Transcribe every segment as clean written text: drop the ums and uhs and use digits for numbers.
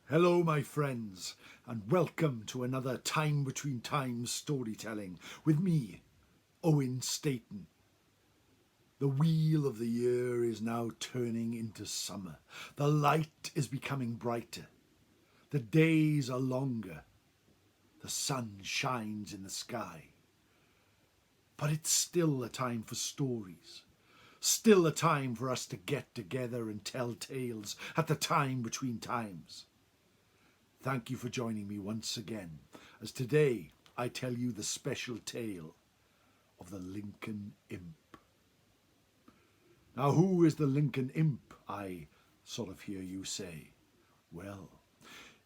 Hello, my friends, and welcome to another Time Between Times storytelling with me, Owen Staton. The wheel of the year is now turning into summer. The light is becoming brighter. The days are longer. The sun shines in the sky. But it's still a time for stories. Still a time for us to get together and tell tales at the time between times. Thank you for joining me once again, as today I tell you the special tale of the Lincoln Imp. Now, who is the Lincoln Imp, I sort of hear you say? Well,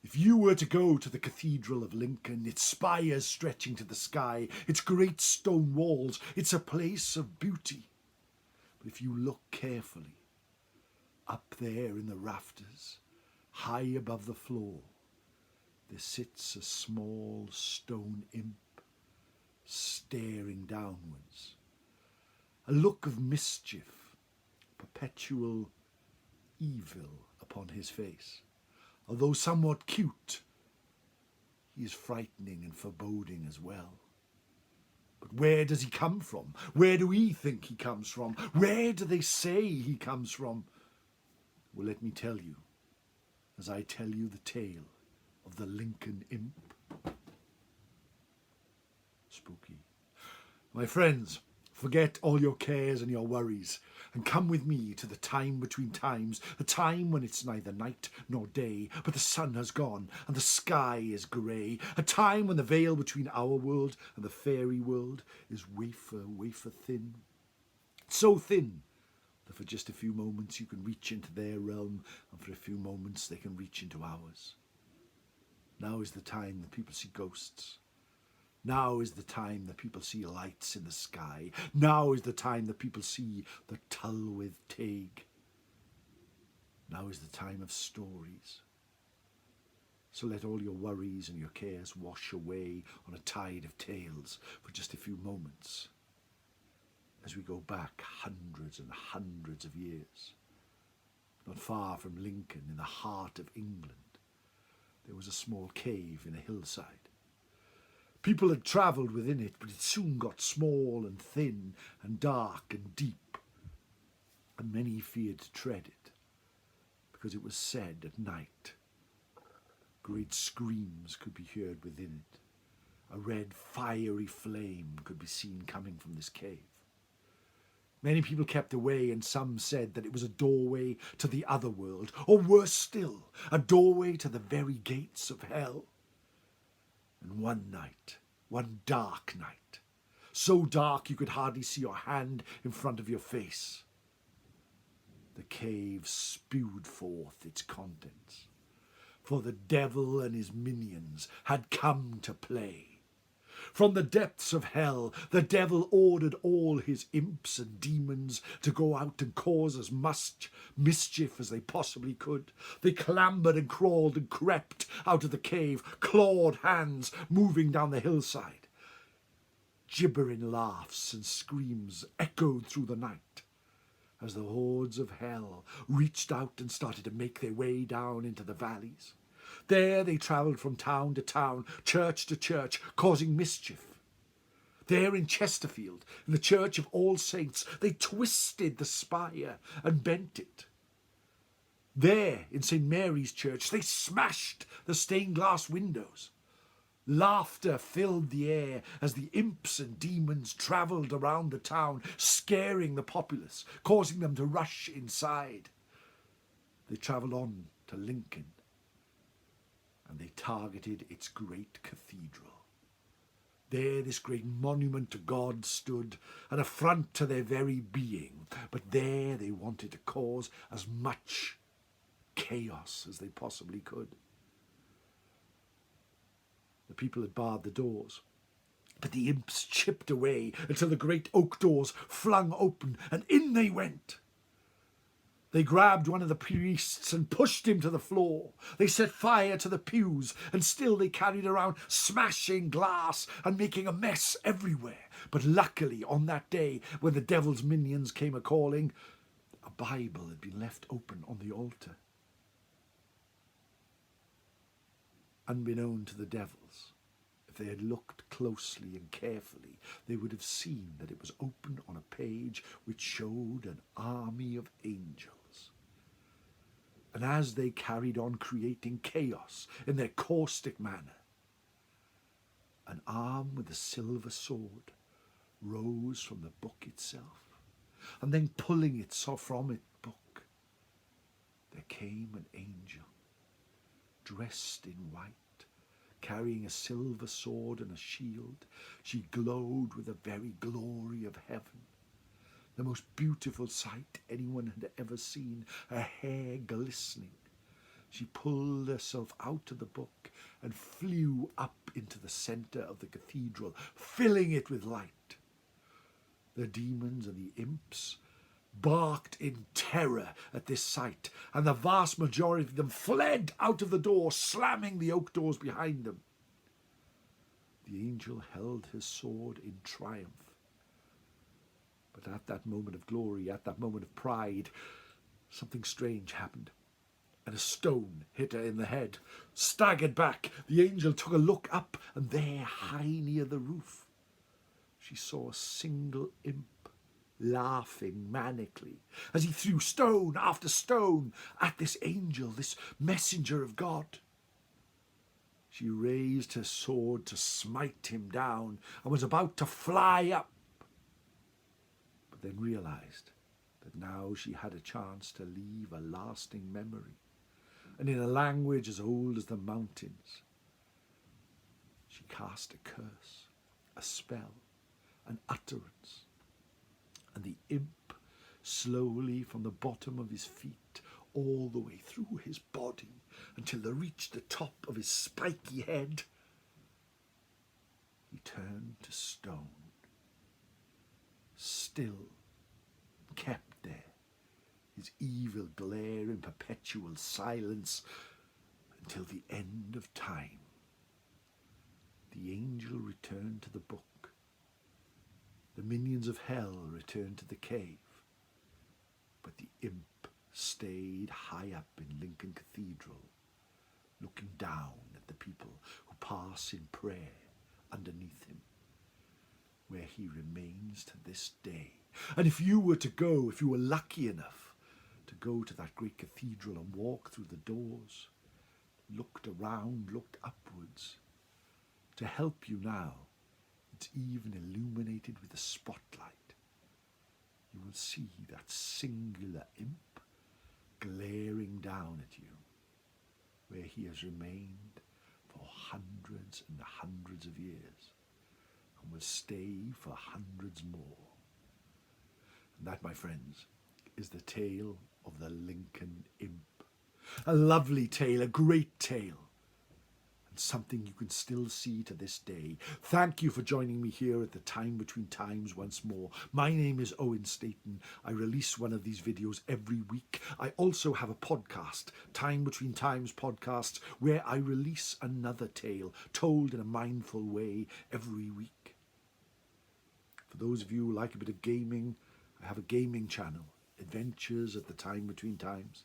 if you were to go to the Cathedral of Lincoln, its spires stretching to the sky, its great stone walls, it's a place of beauty. But if you look carefully, up there in the rafters, high above the floor, there sits a small stone imp, staring downwards. A look of mischief, perpetual evil upon his face. Although somewhat cute, he is frightening and foreboding as well. But where does he come from? Where do we think he comes from? Where do they say he comes from? Well, let me tell you, as I tell you the tale of the Lincoln Imp. Spooky. My friends, forget all your cares and your worries and come with me to the time between times, a time when it's neither night nor day, but the sun has gone and the sky is grey, a time when the veil between our world and the fairy world is wafer thin. So thin that for just a few moments you can reach into their realm, and for a few moments they can reach into ours. Now is the time that people see ghosts. Now is the time that people see lights in the sky. Now is the time that people see the Tylwyth Teg. Now is the time of stories. So let all your worries and your cares wash away on a tide of tales for just a few moments as we go back hundreds and hundreds of years. Not far from Lincoln, in the heart of England, there was a small cave in a hillside. People had travelled within it, but it soon got small and thin and dark and deep, and many feared to tread it, because it was said at night great screams could be heard within it. A red fiery flame could be seen coming from this cave. Many people kept away, and some said that it was a doorway to the other world, or worse still, a doorway to the very gates of hell. And one night, one dark night, so dark you could hardly see your hand in front of your face, the cave spewed forth its contents. For the devil and his minions had come to play. From the depths of hell, the devil ordered all his imps and demons to go out and cause as much mischief as they possibly could. They clambered and crawled and crept out of the cave, clawed hands moving down the hillside. Gibbering laughs and screams echoed through the night as the hordes of hell reached out and started to make their way down into the valleys. There they travelled from town to town, church to church, causing mischief. There in Chesterfield, in the Church of All Saints, they twisted the spire and bent it. There in St. Mary's Church, they smashed the stained glass windows. Laughter filled the air as the imps and demons travelled around the town, scaring the populace, causing them to rush inside. They travelled on to Lincoln, and they targeted its great cathedral. There this great monument to God stood, an affront to their very being, but there they wanted to cause as much chaos as they possibly could. The people had barred the doors, but the imps chipped away until the great oak doors flung open, and in they went. They grabbed one of the priests and pushed him to the floor. They set fire to the pews, and still they carried around smashing glass and making a mess everywhere. But luckily, on that day, when the devil's minions came a-calling, a Bible had been left open on the altar. Unbeknown to the devils, if they had looked closely and carefully, they would have seen that it was open on a page which showed an army of angels. And as they carried on creating chaos in their caustic manner, an arm with a silver sword rose from the book itself, and then pulling it from its book, there came an angel, dressed in white, carrying a silver sword and a shield. She glowed with the very glory of heaven, the most beautiful sight anyone had ever seen, her hair glistening. She pulled herself out of the book and flew up into the centre of the cathedral, filling it with light. The demons and the imps barked in terror at this sight, and the vast majority of them fled out of the door, slamming the oak doors behind them. The angel held his sword in triumph. But at that moment of glory, at that moment of pride, something strange happened, and a stone hit her in the head. Staggered back, the angel took a look up, and there, high near the roof, she saw a single imp laughing manically as he threw stone after stone at this angel, this messenger of God. She raised her sword to smite him down and was about to fly up, but then realized that now she had a chance to leave a lasting memory, and in a language as old as the mountains, she cast a curse, a spell, an utterance, and the imp, slowly from the bottom of his feet all the way through his body until they reached the top of his spiky head, he turned to stone, still kept there, his evil glare in perpetual silence until the end of time. The angel returned to the book. The minions of hell returned to the cave, but the imp stayed high up in Lincoln Cathedral, looking down at the people who pass in prayer underneath him, where he remains to this day. And if you were lucky enough to go to that great cathedral and walk through the doors, looked around, looked upwards, to help you now, it's even illuminated with a spotlight. You will see that singular imp glaring down at you, where he has remained for hundreds and hundreds of years, and will stay for hundreds more. And that, my friends, is the tale of the Lincoln Imp. A lovely tale, a great tale, and something you can still see to this day. Thank you for joining me here at the Time Between Times once more. My name is Owen Staton. I release one of these videos every week. I also have a podcast, Time Between Times Podcast, where I release another tale told in a mindful way every week. For those of you who like a bit of gaming, I have a gaming channel, Adventures at the Time Between Times.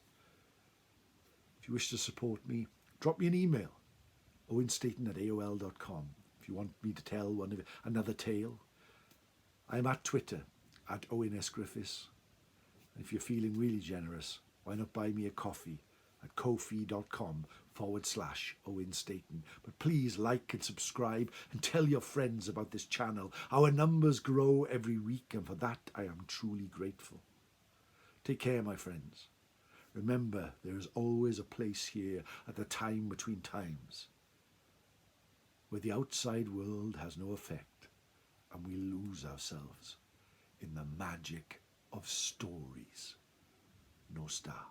If you wish to support me, drop me an email, owenstaton@aol.com, if you want me to tell another tale. I'm at Twitter, at Owen S. Griffiths. And if you're feeling really generous, why not buy me a coffee at ko-fi.com/Owen Staton. But please like and subscribe and tell your friends about this channel. Our numbers grow every week, and for that I am truly grateful. Take care, my friends. Remember, there is always a place here at the Time Between Times where the outside world has no effect and we lose ourselves in the magic of stories. No star.